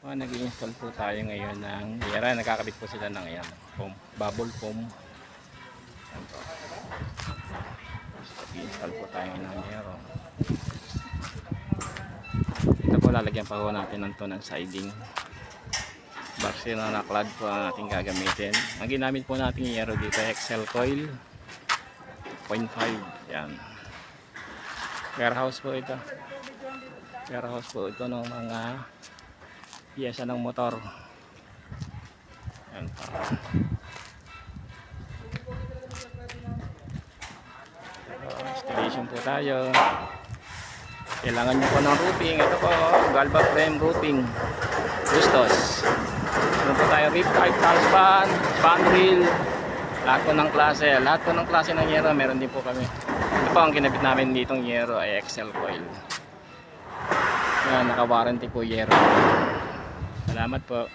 Nag-i-install po tayo ngayon ng yera. Nakakabit po sila ng ayan, foam, bubble foam. Ayan po. Nag-i-install po tayo ng yero. Ito po lalagyan pa po natin ng to ng siding. Barcelona clad po ang ating gagamitin. Ang ginamit po natin yung yero dito Excel coil 0.5. Yan. Warehouse po ito. Warehouse po ito ng mga piyesa ng motor. Yan po. Installation po tayo. Kailangan nyo po ng roofing. Ito po, Galva frame roofing. Gustos. Ano po tayo, rip type, span, span wheel. Lahat po ng klase. Lahat po ng klase ng yero, meron din po kami. Ito po ang kinabit namin ditong yero ay Excel coil. Yan, naka-warranty po yero. Salamat po.